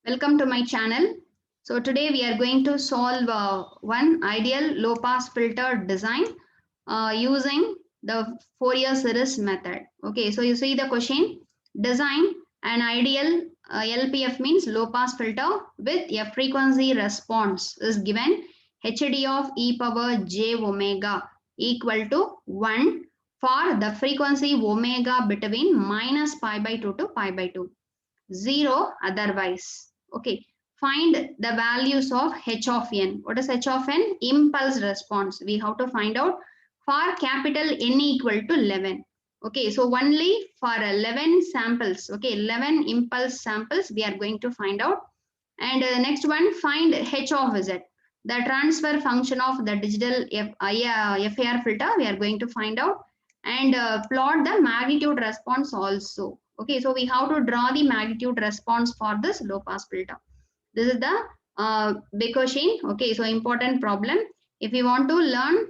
Welcome to my channel. So today we are going to solve one ideal low pass filter design using the Fourier series method. Okay, so you see the question, design an ideal LPF means low pass filter with a frequency response is given HD of e power j omega equal to 1 for the frequency omega between minus pi by 2 to pi by 2. 0 otherwise. Okay, find the values of h of n. What is h of n? Impulse response. We have to find out for capital N equal to 11. Okay, so only for 11 samples. Okay, 11 impulse samples we are going to find out. And next one, find h of z. The transfer function of the digital FAR filter we are going to find out, and plot the magnitude response also. Okay, so we have to draw the magnitude response for this low pass filter. This is the big question. Okay, so important problem. If you want to learn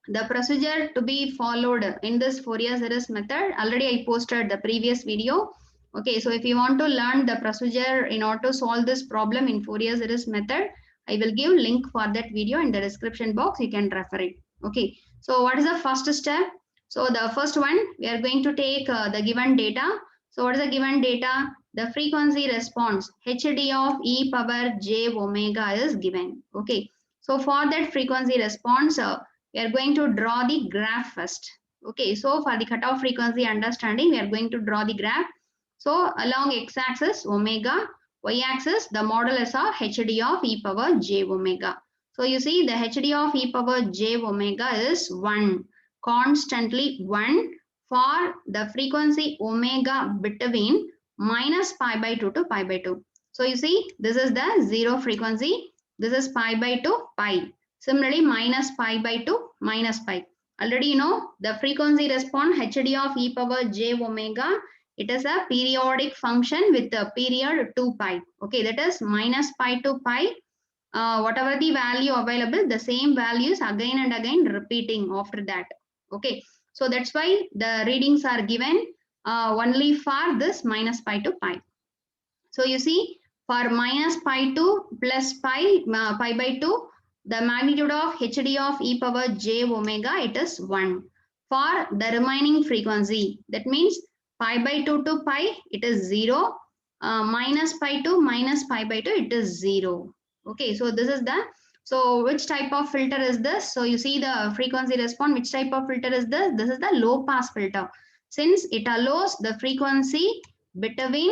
the procedure to be followed in this Fourier series method, already I posted the previous video. Okay, so if you want to learn the procedure in order to solve this problem in Fourier series method, I will give link for that video in the description box. You can refer it. Okay, so what is the first step? So the first one, we are going to take the given data. So what is the given data? The frequency response HD of e power j omega is given. Okay, so for that frequency response, we are going to draw the graph first. Okay, so for the cutoff frequency understanding, we are going to draw the graph. So along x-axis omega, y-axis the modulus of HD of e power j omega. So you see the HD of e power j omega is 1, constantly 1 for the frequency omega between minus pi by 2 to pi by 2. So you see this is the 0 frequency, this is pi by 2 pi. Similarly, minus pi by 2 minus pi. Already you know the frequency response HD of e power j omega. It is a periodic function with a period 2 pi. Okay, that is minus pi to pi. Whatever the value available, the same values again and again repeating after that. Okay, so that's why the readings are given only for this minus pi to pi. So you see for minus pi to plus pi, pi by 2, the magnitude of HD of e power j omega, it is 1. For the remaining frequency, that means pi by 2 to pi, it is 0. Minus pi to minus pi by 2, it is 0. Okay, so this is the, so which type of filter is this? So you see the frequency response, which type of filter is this? This is the low pass filter. Since it allows the frequency between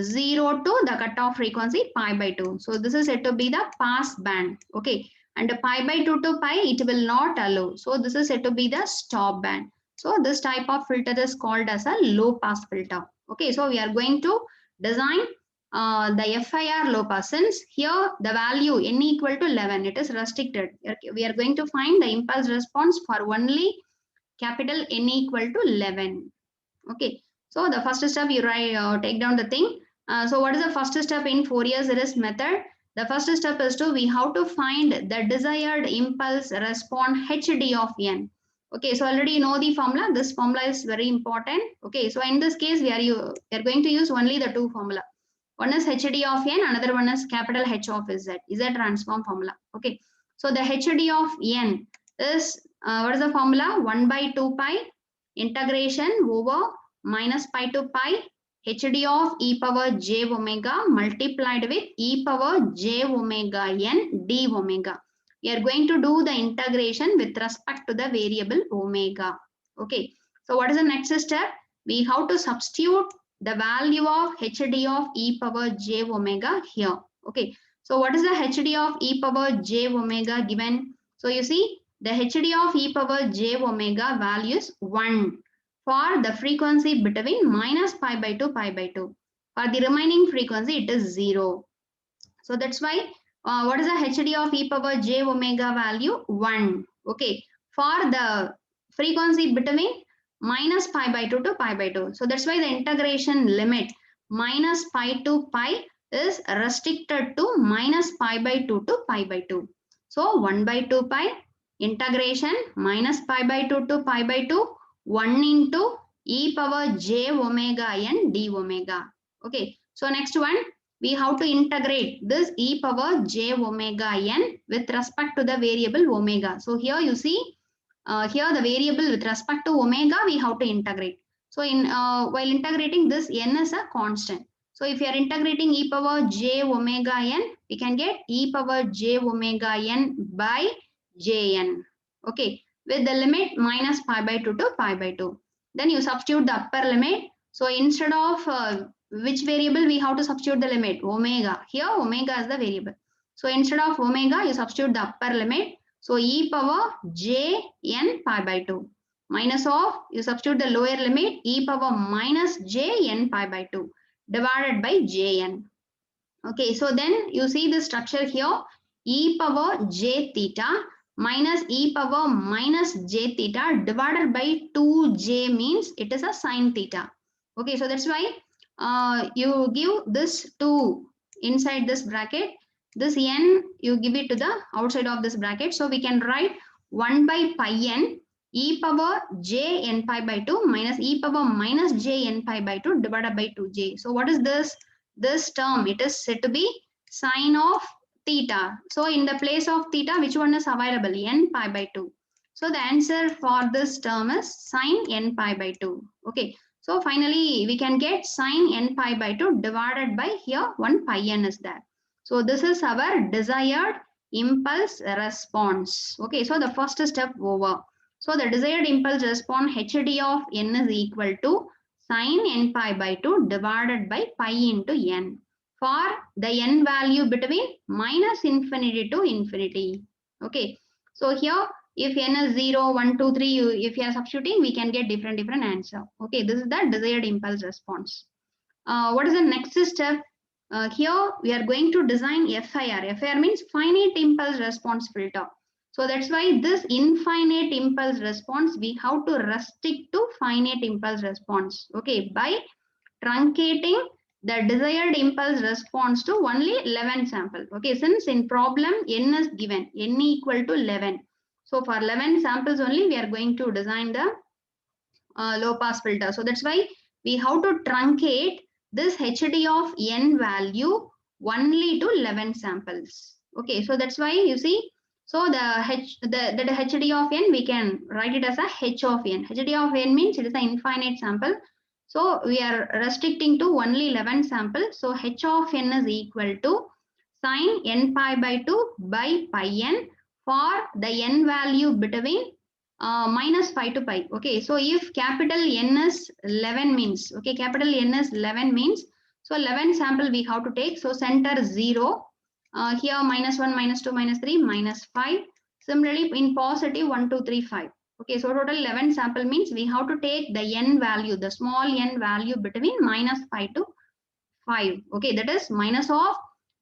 0 to the cutoff frequency pi by 2. So this is said to be the pass band. Okay, and pi by 2 to pi it will not allow. So this is said to be the stop band. So this type of filter is called as a low pass filter. Okay, so we are going to design the FIR low pass. Since here the value n equal to 11, it is restricted. We are going to find the impulse response for only capital N equal to 11. Okay, so the first step you write, take down the thing. So what is the first step in Fourier series method? The first step is to we have to find the desired impulse response HD of n. Okay, so already you know the formula. This formula is very important. Okay, so in this case we are going to use only the two formula. One is HD of n, another one is capital H of Z transform formula. Okay, so the HD of n is what is the formula? 1 by 2 pi integration over minus pi to pi HD of e power j omega multiplied with e power j omega n d omega. We are going to do the integration with respect to the variable omega. Okay, so what is the next step? We have to substitute the value of HD of e power j omega here. Okay, so what is the HD of e power j omega given? So you see the HD of e power j omega value is 1 for the frequency between minus pi by 2 pi by 2. For the remaining frequency it is 0. So that's why what is the HD of e power j omega value? 1. Okay, for the frequency between minus pi by 2 to pi by 2. So that's why the integration limit minus pi to pi is restricted to minus pi by 2 to pi by 2. So 1 by 2 pi integration minus pi by 2 to pi by 2 1 into e power j omega n d omega. Okay, so next one we have to integrate this e power j omega n with respect to the variable omega. So here you see, here the variable with respect to omega we have to integrate. So in while integrating this, n is a constant. So if you are integrating e power j omega n, we can get e power j omega n by jn. Okay, with the limit minus pi by 2 to pi by 2. Then you substitute the upper limit. So instead of which variable we have to substitute the limit? Omega. Here omega is the variable. So instead of omega, you substitute the upper limit. So e power j n pi by 2 minus of, you substitute the lower limit, e power minus j n pi by 2 divided by jn. Okay, so then you see the structure here, e power j theta minus e power minus j theta divided by 2j means it is a sine theta. Okay, so that's why you give this 2 inside this bracket, this n you give it to the outside of this bracket. So we can write 1 by pi n e power j n pi by 2 minus e power minus j n pi by 2 divided by 2j. So what is this? This term, it is said to be sine of theta. So in the place of theta, which one is available? N pi by 2. So the answer for this term is sine n pi by 2. Okay. So finally, we can get sine n pi by 2 divided by here 1 pi n is there. So this is our desired impulse response. Okay. So the first step over. So the desired impulse response hd of n is equal to sine n pi by 2 divided by pi into n for the n value between minus infinity to infinity. Okay. So here if n is 0, 1, 2, 3, if you are substituting, we can get different answer. Okay. This is the desired impulse response. What is the next step? Here we are going to design FIR. FIR means finite impulse response filter. So that's why this infinite impulse response, we have to restrict to finite impulse response. Okay, by truncating the desired impulse response to only 11 sample. Okay, since in problem n is given, n equal to 11. So for 11 samples only, we are going to design the low pass filter. So that's why we have to truncate this hd of n value only to 11 samples. Okay, so that's why you see, so the hd of n, we can write it as a h of n. hd of n means it is an infinite sample. So we are restricting to only 11 samples. So h of n is equal to sine n pi by 2 by pi n for the n value between minus 5 to pi. Okay, so if capital N is 11 means, okay, capital N is 11 means, so 11 sample we have to take. So center 0, here minus 1, minus 2, minus 3, minus 5. Similarly, in positive 1, 2, 3, 5. Okay, so total 11 sample means we have to take the n value, the small n value between minus 5 to 5. Okay, that is minus of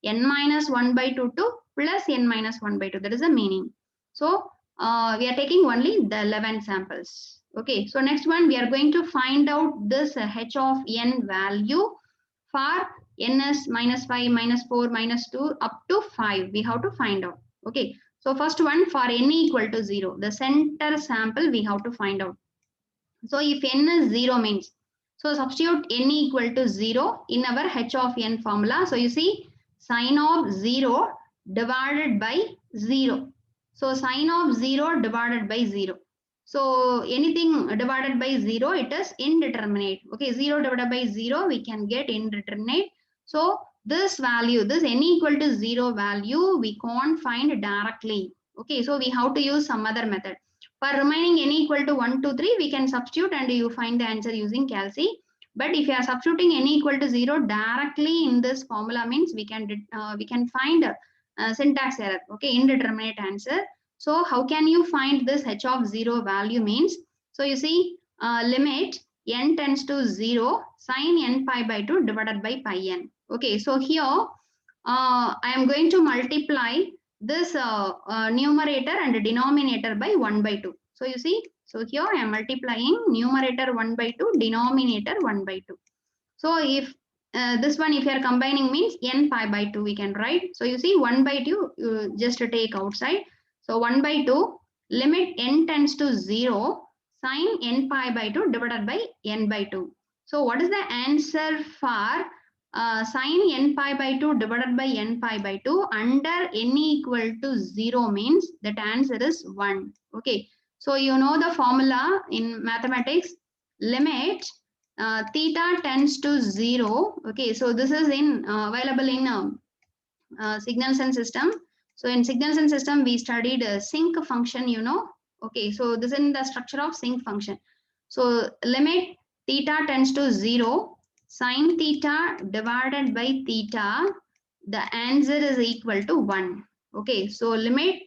n minus 1 by 2 to plus n minus 1 by 2. That is the meaning. So we are taking only the 11 samples. Okay, so next one we are going to find out this h of n value for n is minus 5, minus 4, minus 2 up to 5. We have to find out. Okay, so first one for n equal to 0, the center sample we have to find out. So if n is 0 means, so substitute n equal to 0 in our h of n formula. So you see sine of 0 divided by 0. So sine of 0 divided by 0. So anything divided by 0, it is indeterminate. Okay, 0 divided by 0, we can get indeterminate. So this value, this n equal to 0 value, we can't find directly. Okay, so we have to use some other method. For remaining n equal to 1, 2, 3, we can substitute and you find the answer using calci. But if you are substituting n equal to 0 directly in this formula means we can find syntax error. Okay, indeterminate answer. So how can you find this h of 0 value means? So you see limit n tends to 0 sine n pi by 2 divided by pi n. Okay, so here I am going to multiply this numerator and denominator by 1 by 2. So you see, so here I am multiplying numerator 1 by 2, denominator 1 by 2. So if this one, if you are combining means n pi by 2 we can write. So you see 1 by 2, you just take outside. So 1 by 2, limit n tends to 0, sine n pi by 2 divided by n by 2. So what is the answer for Sin n pi by 2 divided by n pi by 2 under n equal to 0 means that answer is 1. Okay. So you know the formula in mathematics, limit theta tends to 0. Okay. So this is in available in signals and system. So in signals and system, we studied sinc function, you know. Okay, so this is in the structure of sinc function. So limit theta tends to 0, sine theta divided by theta, the answer is equal to 1. Okay, so limit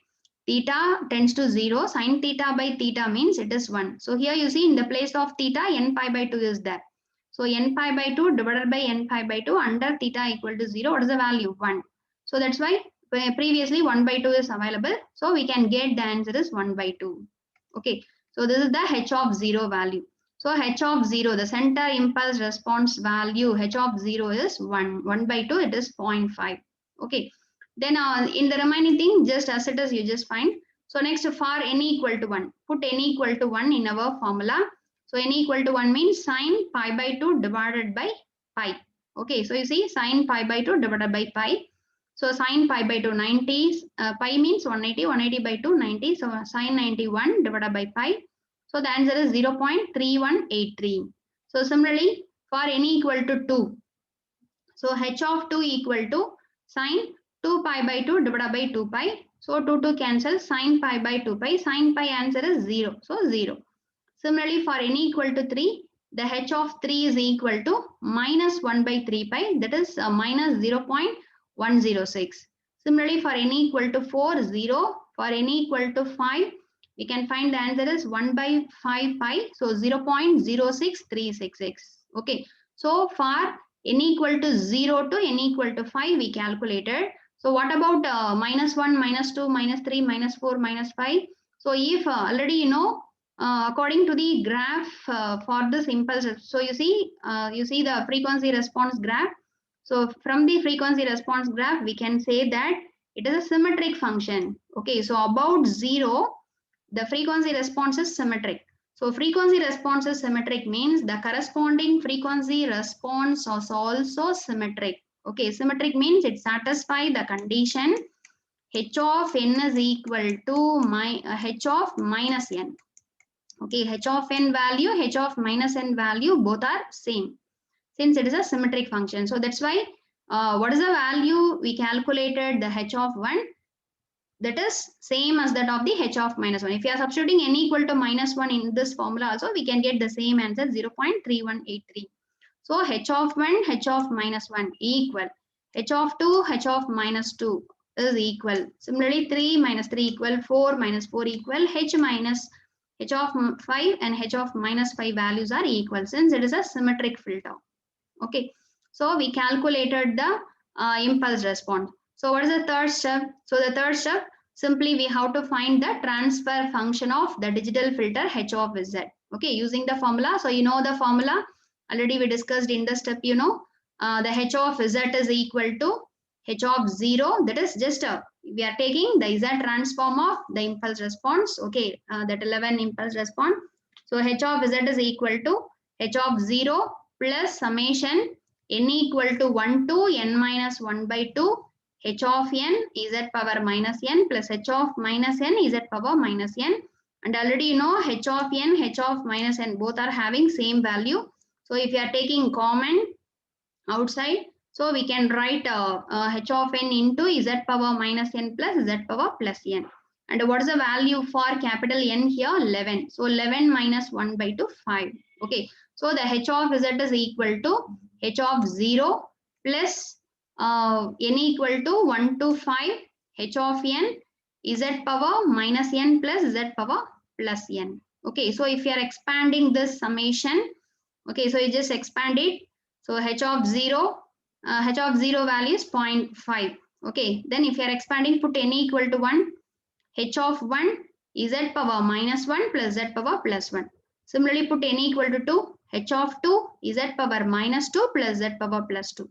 theta tends to 0, sine theta by theta means it is 1. So here you see in the place of theta, n pi by 2 is there. So n pi by 2 divided by n pi by 2 under theta equal to 0, what is the value? 1. So that's why previously 1 by 2 is available. So we can get the answer is 1 by 2. Okay. So this is the h of 0 value. So h of 0, the center impulse response value, h of 0 is 1. 1 by 2, it is 0.5. Okay. Then in the remaining thing, just as it is, you just find. So next for n equal to 1, put n equal to 1 in our formula. So n equal to 1 means sine pi by 2 divided by pi. Okay. So you see sine pi by 2 divided by pi. So sine pi by 2 90, pi means 180, 180 by 2 90. So sine 91 divided by pi. So the answer is 0.3183. So similarly for n equal to 2. So h of 2 equal to sine 2 pi by 2 divided by 2 pi. So 2 cancel, sine pi by 2 pi. Sine pi answer is 0. So 0. Similarly for n equal to 3, the h of 3 is equal to minus 1 by 3 pi, that is minus 0.106. Similarly for n equal to 4, 0. For n equal to 5, we can find the answer is 1 by 5 pi, so 0.06366. Okay, so for n equal to 0 to n equal to 5, we calculated. So what about minus 1, minus 2, minus 3, minus 4, minus 5? So if already you know, according to the graph for this impulse, so you see the frequency response graph. So from the frequency response graph, we can say that it is a symmetric function. Okay, so about 0, the frequency response is symmetric. So frequency response is symmetric means the corresponding frequency response is also symmetric. Okay, symmetric means it satisfies the condition h of n is equal to h of minus n. Okay, h of n value, h of minus n value, both are same since it is a symmetric function. So that's why what is the value we calculated, the h of 1, that is same as that of the h of minus 1. If you are substituting n equal to minus 1 in this formula also, we can get the same answer, 0.3183. So h of 1, h of minus 1 equal, h of 2, h of minus 2 is equal. Similarly 3 minus 3 equal, 4 minus 4 equal, h of 5 and h of minus 5 values are equal since it is a symmetric filter. Okay, so we calculated the impulse response. So what is the third step? So the third step, simply we have to find the transfer function of the digital filter h of z. Okay, using the formula. So you know the formula already we discussed in the step, you know, the h of z is equal to h of 0, that is just we are taking the z transform of the impulse response. Okay, that 11 impulse response. So h of z is equal to h of 0 plus summation n equal to 1 to n minus 1 by 2 h of n z power minus n plus h of minus n z power minus n. And already you know h of n, h of minus n both are having same value. So if you are taking common outside, so we can write h of n into z power minus n plus z power plus n. And what is the value for capital N here? 11. So 11 minus 1 by 2, 5. Okay. So the h of z is equal to h of 0 plus n equal to 1 to 5 h of n z power minus n plus z power plus n. Okay. So if you are expanding this summation, okay, so you just expand it. So h of 0 value is 0.5. Okay, then if you are expanding, put n equal to 1, h of 1 z power minus 1 plus z power plus 1. Similarly, put n equal to 2, h of 2 z power minus 2 plus z power plus 2.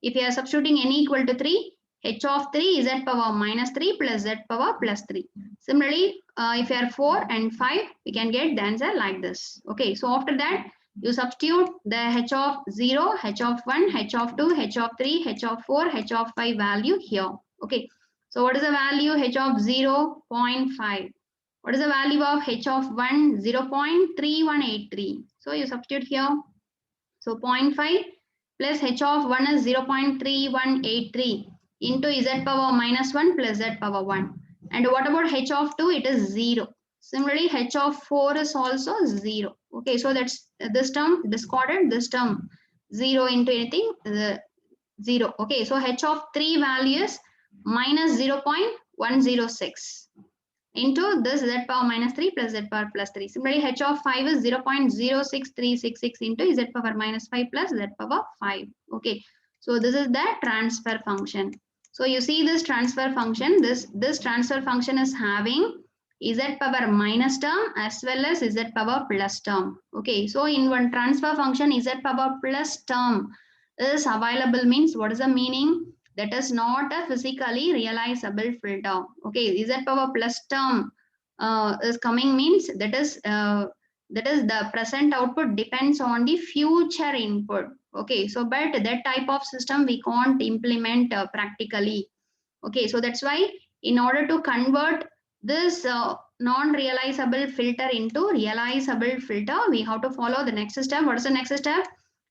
If you are substituting n equal to 3, h of 3 z power minus 3 plus z power plus 3. Similarly, if you are 4 and 5, we can get the answer like this. Okay, so after that, You substitute the h of 0, h of 1, h of 2, h of 3, h of 4, h of 5 value here. Okay. So what is the value? H of 0, 0.5. What is the value of h of 1? 0.3183. So you substitute here. So 0.5 plus h of 1 is 0.3183 into z power minus 1 plus z power 1. And what about h of 2? It is 0. Similarly, h of 4 is also 0. Okay, so that's this term discarded, this term 0 into anything, 0. Okay, so h of 3 value is minus 0.106 into this z power minus 3 plus z power plus 3. Similarly, h of 5 is 0.06366 into z power minus 5 plus z power 5. Okay, so this is the transfer function. So you see this transfer function, this transfer function is having z power minus term as well as z power plus term. Okay, so in one transfer function, z power plus term is available means what is the meaning? That is not a physically realizable filter. Okay, z power plus term is coming means that is the present output depends on the future input. Okay, so but that type of system we can't implement practically. Okay, so that's why in order to convert this non-realizable filter into realizable filter, we have to follow the next step. What is the next step?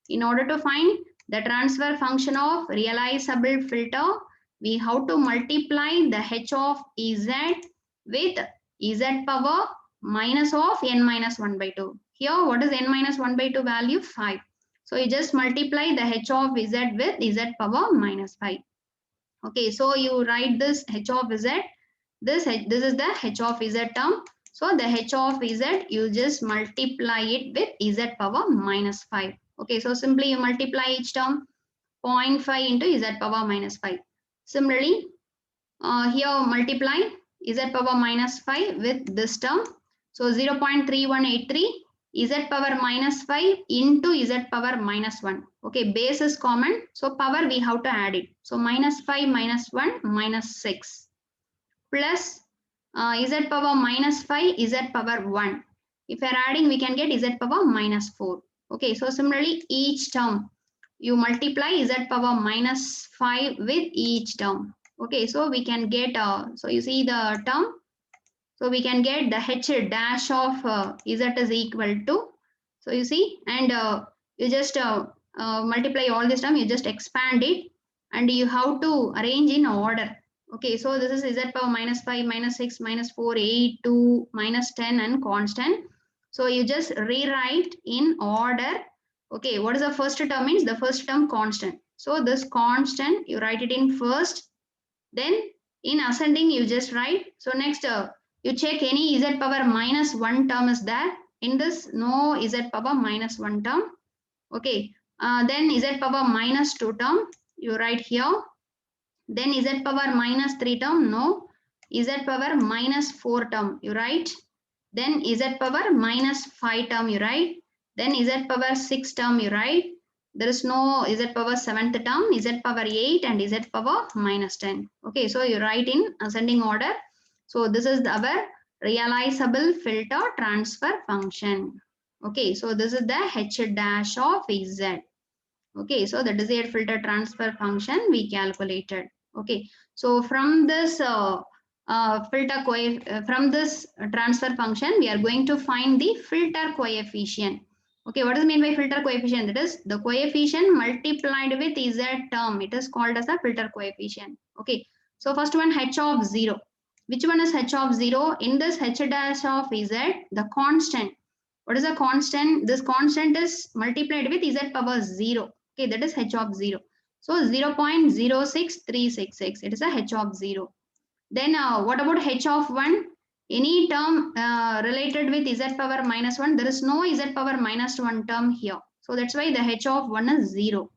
In order to find the transfer function of realizable filter, we have to multiply the h of z with z power minus of n minus 1 by 2. Here, what is n minus 1 by 2 value? 5. So you just multiply the h of z with z power minus 5. Okay, so you write this h of z. This is the h of z term. So the h of z, you just multiply it with z power minus 5. Okay, so simply you multiply each term 0.5 into z power minus 5. Similarly, here multiply z power minus 5 with this term. So 0.3183 z power minus 5 into z power minus 1. Okay, base is common. So power we have to add it. So minus 5 minus 1 minus 6 plus z power minus 5 z power 1. If we are adding, we can get z power minus 4. Okay, so similarly each term you multiply z power minus 5 with each term. Okay, so we can get so you see the term, so we can get the h dash of z is equal to, so you see, and you just multiply all this term, you just expand it and you have to arrange in order. Okay, so this is z power minus 5 minus 6 minus 4 8 2 minus 10 and constant. So you just rewrite in order. Okay, what is the first term? Means the first term constant. So this constant you write it in first, then in ascending you just write. So next you check any z power minus 1 term is there. In this, no z power minus 1 term. Okay, then z power minus 2 term you write here. Then z power minus 3 term, no. Z power minus 4 term you write. Then z power minus 5 term you write. Then z power 6 term you write. There is no z power 7th term, z power 8 and z power minus 10. Okay, so you write in ascending order. So this is our realizable filter transfer function. Okay, so this is the h dash of z. Okay, so the desired filter transfer function we calculated. Okay, so from this from this transfer function, we are going to find the filter coefficient. Okay, what is meant by filter coefficient? That is the coefficient multiplied with z term. It is called as the filter coefficient. Okay, so first one h of 0. Which one is h of 0? In this h dash of z, the constant. What is the constant? This constant is multiplied with z power 0. Okay, that is h of 0. So 0.06366. It is a h of 0. Then what about h of 1? Any term related with z power minus 1, there is no z power minus 1 term here. So that's why the h of 1 is 0.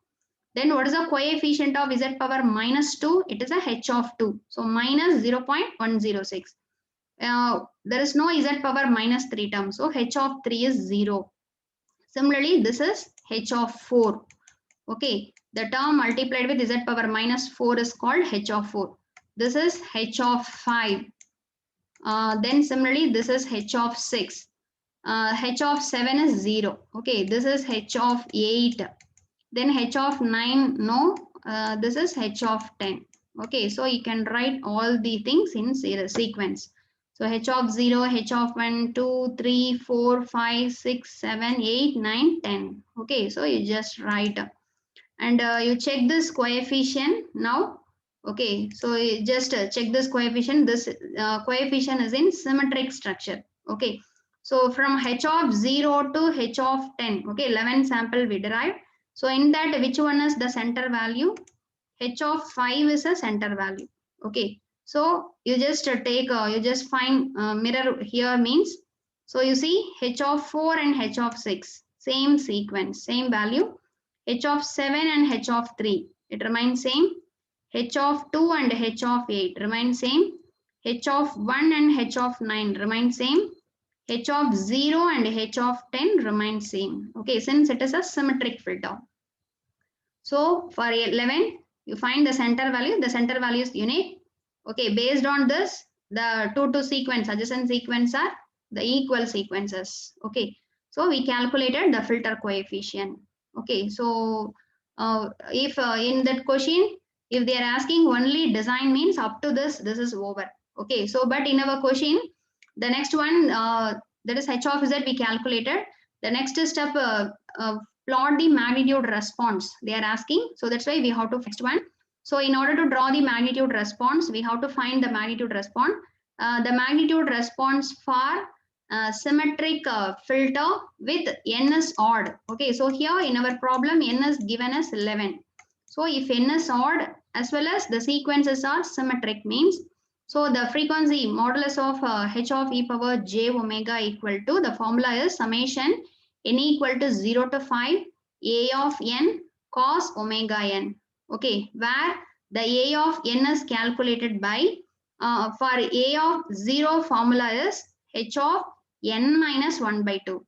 Then what is the coefficient of z power minus 2? It is a h of 2. So minus 0.106. There is no z power minus 3 term. So h of 3 is 0. Similarly, this is h of 4. Okay, the term multiplied with z power minus 4 is called h of 4. This is h of 5. Then similarly, this is h of 6. h of 7 is 0. Okay, this is h of 8. Then h of 9, no, this is h of 10. Okay, so you can write all the things in sequence. So h of 0, h of 1, 2, 3, 4, 5, 6, 7, 8, 9, 10. Okay, so you just write and you check this coefficient now. Okay, so you just check this coefficient. This coefficient is in symmetric structure. Okay, so from h of 0 to h of 10, okay, 11 sample we derived. So in that, which one is the center value? H of 5 is a center value. Okay, so you just you just find mirror here means, so you see h of 4 and h of 6 same sequence, same value. H of 7 and h of 3 it remains same. H of 2 and h of 8 remain same. H of 1 and h of 9 remain same. H of 0 and h of 10 remain same. Okay, since it is a symmetric filter. So for 11, you find the center value. The center value is unique. Okay, based on this, the two sequence, adjacent sequence are the equal sequences. Okay, so we calculated the filter coefficient. Okay, so if in that question, if they are asking only design means up to this is over. Okay, so but in our question, the next one that is h of z we calculated. The next step plot the magnitude response they are asking, so that's why we have to next one. So in order to draw the magnitude response, we have to find the magnitude response. The magnitude response for symmetric filter with n is odd. Okay, so here in our problem n is given as 11. So if n is odd as well as the sequences are symmetric means, so the frequency modulus of h of e power j omega equal to, the formula is summation n equal to 0 to 5 a of n cos omega n. Okay, where the a of n is calculated by, for a of 0 formula is h of n minus 1 by 2.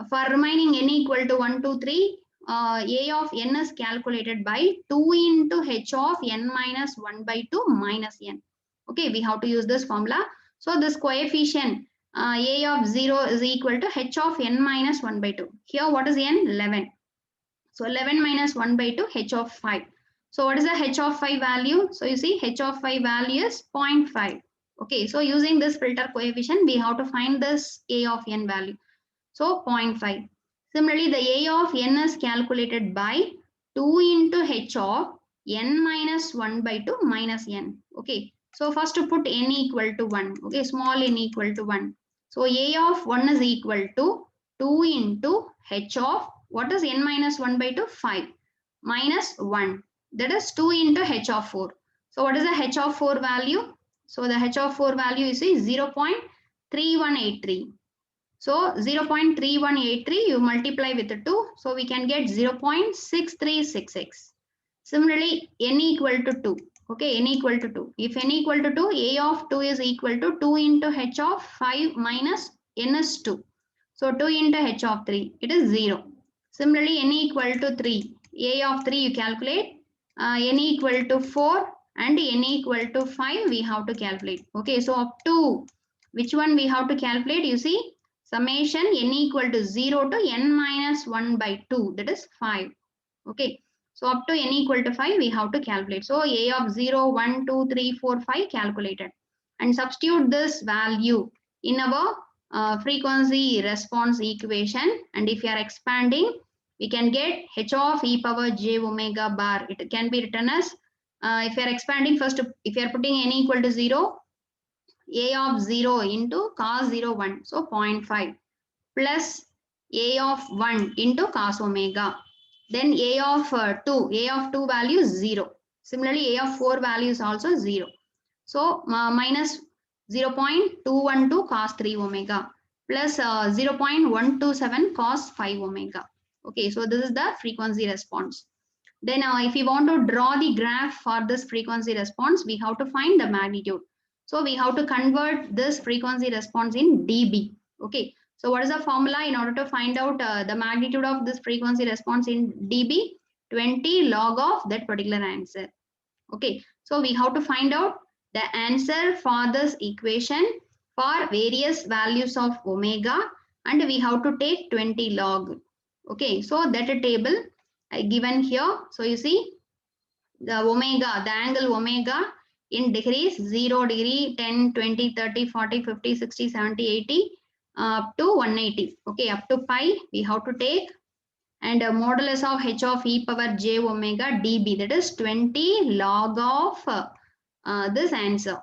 For remaining n equal to 1, 2, 3, a of n is calculated by 2 into h of n minus 1 by 2 minus n. Okay, we have to use this formula. So this coefficient a of 0 is equal to h of n minus 1 by 2. Here what is n? 11. So 11 minus 1 by 2, h of 5. So what is the h of 5 value? So you see h of 5 value is 0.5. Okay, so using this filter coefficient, we have to find this a of n value. So 0.5. Similarly, the a of n is calculated by 2 into h of n minus 1 by 2 minus n. Okay, so first to put n equal to 1. Okay, small n equal to 1. So a of 1 is equal to 2 into h of, what is n minus 1 by 2? 5 minus 1. That is 2 into h of 4. So what is the h of 4 value? So the h of 4 value is 0.3183. So 0.3183 you multiply with the 2. So we can get 0.6366. Similarly, n equal to 2. Okay, n equal to 2. If n equal to 2, a of 2 is equal to 2 into h of 5 minus n is 2. So 2 into h of 3, it is 0. Similarly, n equal to 3. A of 3 you calculate. N equal to 4 and n equal to 5 we have to calculate. Okay, so up to which one we have to calculate? You see, summation n equal to 0 to n minus 1 by 2, that is 5. Okay, so up to n equal to 5 we have to calculate. So a of 0, 1, 2, 3, 4, 5 calculated, and substitute this value in our frequency response equation, and if you are expanding, we can get h of e power j omega bar. It can be written as, if you are expanding, first if you are putting n equal to 0, a of 0 into cos 0, 1, so 0.5 plus a of 1 into cos omega. Then a of 2 value is 0. Similarly, a of 4 value is also 0. So minus 0.212 cos 3 omega plus 0.127 cos 5 omega. Okay, so this is the frequency response. Then if we want to draw the graph for this frequency response, we have to find the magnitude. So we have to convert this frequency response in dB. Okay, so what is the formula in order to find out the magnitude of this frequency response in dB? 20 log of that particular answer. Okay, so we have to find out the answer for this equation for various values of omega and we have to take 20 log. Okay, so that table I given here. So you see the omega, the angle omega in degrees 0 degree, 10, 20, 30, 40, 50, 60, 70, 80 up to 180. Okay, up to pi we have to take, and modulus of h of e power j omega dB, that is 20 log of this answer.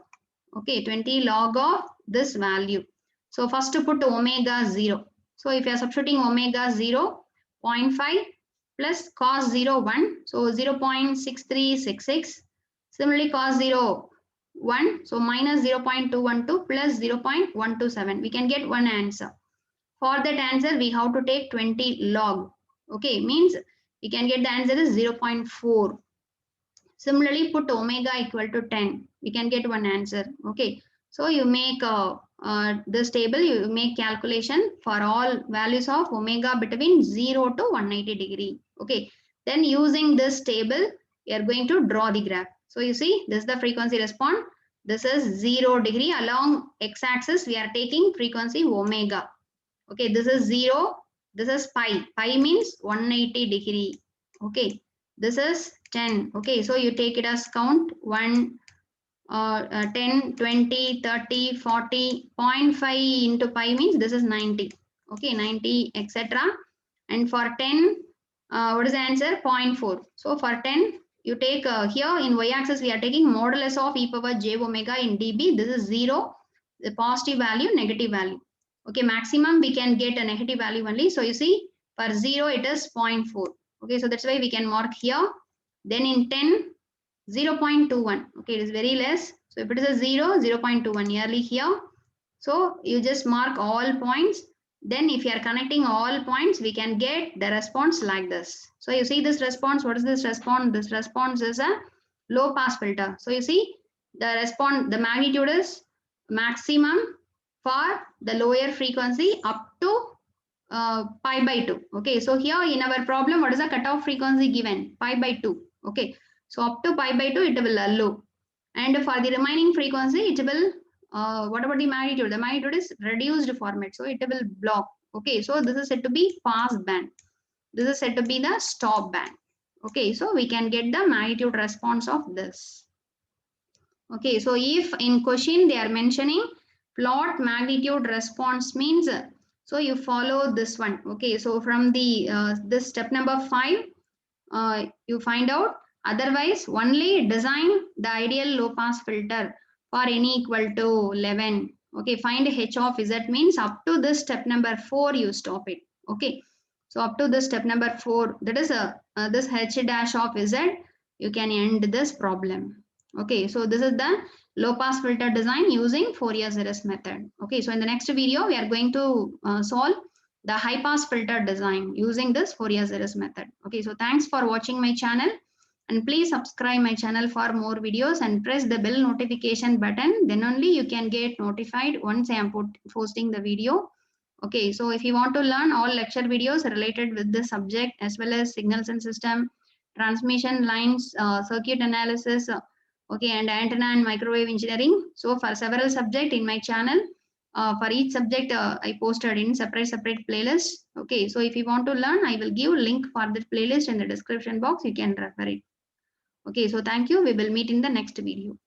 Okay, 20 log of this value. So first to put omega 0. So if you are substituting omega 0, 0.5 plus cos 0, 1. So 0.6366. Similarly, cos 0, 1. So minus 0.212 plus 0.127. We can get one answer. For that answer, we have to take 20 log. Okay, means we can get the answer is 0.4. Similarly, put omega equal to 10. We can get one answer. Okay. So you make this table, you make calculation for all values of omega between 0 to 180 degree. Okay. Then using this table, you are going to draw the graph. So you see, this is the frequency response. This is 0 degree. Along x-axis, we are taking frequency omega. Okay. This is 0. This is pi. Pi means 180 degree. Okay. This is 10. Okay, so you take it as count 1, 10, 20, 30, 40, 0.5 into pi means this is 90. Okay, 90, etc. And for 10, what is the answer? 0.4. So for 10, you take here in y-axis, we are taking modulus of e power j omega in dB. This is 0, the positive value, negative value. Okay, maximum we can get a negative value only. So you see, for 0, it is 0.4. Okay, so that's why we can mark here. Then in 10, 0.21. Okay, it is very less. So if it is a 0, 0.21 nearly here. So you just mark all points. Then if you are connecting all points, we can get the response like this. So you see this response. What is this response? This response is a low pass filter. So you see the response, the magnitude is maximum for the lower frequency up to pi by 2. Okay, so here in our problem, what is the cutoff frequency given? Pi by 2. Okay, so up to pi by 2, it will allow. And for the remaining frequency, it will, what about the magnitude? The magnitude is reduced format, so it will block. Okay, so this is said to be pass band. This is said to be the stop band. Okay, so we can get the magnitude response of this. Okay, so if in question they are mentioning plot magnitude response means, so you follow this one. Okay, so from the this step number 5, you find out. Otherwise, only design the ideal low pass filter for n equal to 11. Okay, find h of z means up to this step number 4 you stop it. Okay, so up to this step number 4, that is this h dash of z, you can end this problem. Okay, so this is the low pass filter design using Fourier series method. Okay, so in the next video, we are going to solve the high pass filter design using this Fourier series method. Okay, so thanks for watching my channel, and please subscribe my channel for more videos and press the bell notification button. Then only you can get notified once I am posting the video. Okay, so if you want to learn all lecture videos related with the subject as well as signals and system, transmission lines, circuit analysis, okay, and antenna and microwave engineering. So for several subjects in my channel, for each subject I posted in separate playlist. Okay, so if you want to learn, I will give link for the playlist in the description box. You can refer it. Okay, so thank you. We will meet in the next video.